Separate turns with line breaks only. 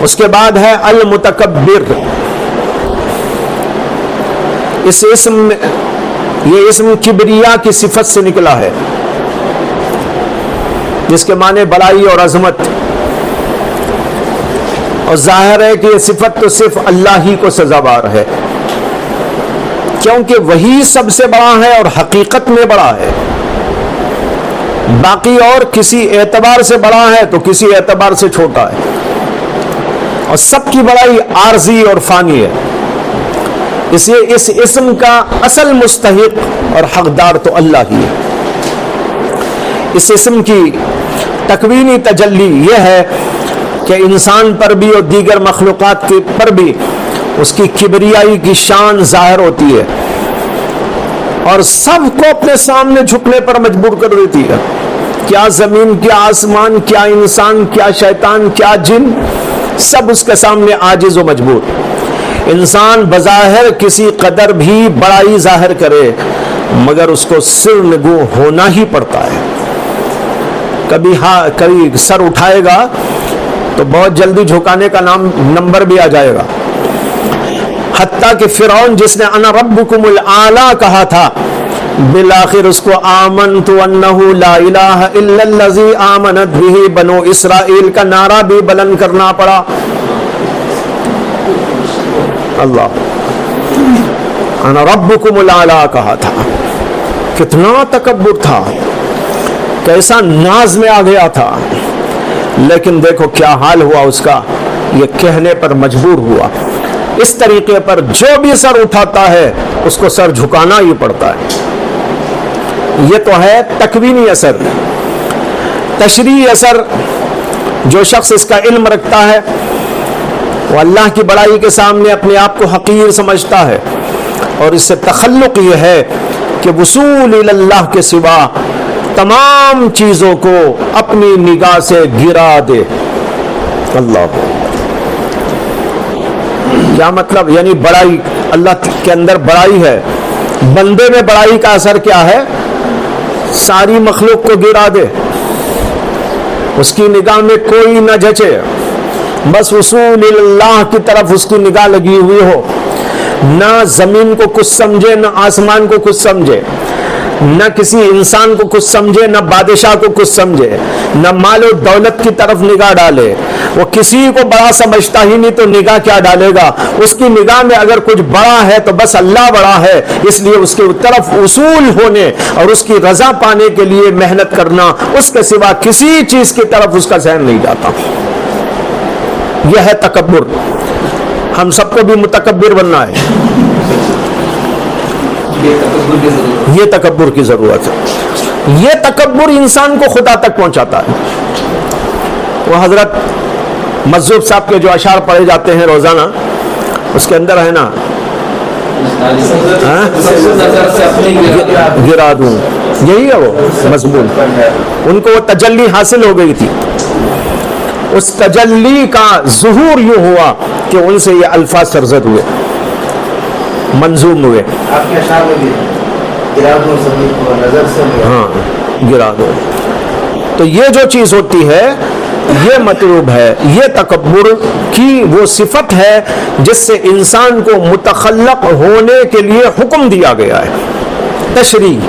اس کے بعد ہے المتکبر. اس اسم میں یہ اسم کبریا کی صفت سے نکلا ہے، جس کے معنی بڑائی اور عظمت. اور ظاہر ہے کہ یہ صفت تو صرف اللہ ہی کو سزاوار ہے، کیونکہ وہی سب سے بڑا ہے اور حقیقت میں بڑا ہے. باقی اور کسی اعتبار سے بڑا ہے تو کسی اعتبار سے چھوٹا ہے، اور سب کی بڑائی عارضی اور فانی ہے. اس لیے اس اسم کا اصل مستحق اور حقدار تو اللہ ہی ہے. اس اسم کی تکوینی تجلی یہ ہے کہ انسان پر بھی اور دیگر مخلوقات کے پر بھی اس کی کبریائی کی شان ظاہر ہوتی ہے، اور سب کو اپنے سامنے جھکنے پر مجبور کر دیتی ہے. کیا زمین، کیا آسمان، کیا انسان، کیا شیطان، کیا جن، سب اس کے سامنے عاجز و مجبور. انسان بظاہر کسی قدر بھی بڑائی ظاہر کرے مگر اس کو سر نگو ہونا ہی پڑتا ہے. کبھی سر اٹھائے گا تو بہت جلدی جھکانے کا نمبر بھی آ جائے گا. حتیٰ کہ فرعون جس نے انا ربکم الاعلی کہا تھا، بالآخر اس کو آمنت انہ لا الہ الا الذی آمنت بہ بنو اسرائیل کا نعرہ بھی بلند کرنا پڑا. اللہ انا ربکم الاعلی کہا تھا. کتنا تکبر تھا، کیسا ناز میں آ گیا تھا، لیکن دیکھو کیا حال ہوا اس کا، یہ کہنے پر مجبور ہوا. اس طریقے پر جو بھی سر اٹھاتا ہے اس کو سر جھکانا ہی پڑتا ہے. یہ تو ہے تکوینی اثر. تشریعی اثر، جو شخص اس کا علم رکھتا ہے وہ اللہ کی بڑائی کے سامنے اپنے آپ کو حقیر سمجھتا ہے، اور اس سے تخلق یہ ہے کہ وصول الی اللہ کے سوا تمام چیزوں کو اپنی نگاہ سے گرا دے. اللہ کیا مطلب؟ یعنی بڑائی، اللہ کے اندر بڑائی ہے، بندے میں بڑائی کا اثر کیا ہے؟ ساری مخلوق کو گرا دے، اس کی نگاہ میں کوئی نہ جچے، بس وصول اللہ کی طرف اس کی نگاہ لگی ہوئی ہو. نہ زمین کو کچھ سمجھے، نہ آسمان کو کچھ سمجھے، نہ کسی انسان کو کچھ سمجھے، نہ بادشاہ کو کچھ سمجھے، نہ مال و دولت کی طرف نگاہ ڈالے. وہ کسی کو بڑا سمجھتا ہی نہیں تو نگاہ کیا ڈالے گا؟ اس کی نگاہ میں اگر کچھ بڑا ہے تو بس اللہ بڑا ہے. اس لیے اس کی طرف وصول ہونے اور اس کی رضا پانے کے لیے محنت کرنا، اس کے سوا کسی چیز کی طرف اس کا ذہن نہیں جاتا. یہ ہے تکبر. ہم سب کو بھی متکبر بننا ہے. یہ تکبر کی ضرورت ہے. یہ تکبر انسان کو خدا تک پہنچاتا ہے. وہ حضرت مظہوب صاحب کے جو اشعار پڑھے جاتے ہیں روزانہ، اس کے اندر ہے نا گرا دوں، یہی ہے وہ مضمون. ان کو وہ تجلی حاصل ہو گئی تھی. اس تجلی کا ظہور یوں ہوا کہ ان سے یہ الفاظ سرزد ہوئے، منظوم ہوئے. ہاں گرا دو. تو یہ جو چیز ہوتی ہے یہ مطلوب ہے. یہ تکبر کی وہ صفت ہے جس سے انسان کو متخلق ہونے کے لیے حکم دیا گیا ہے. تشریح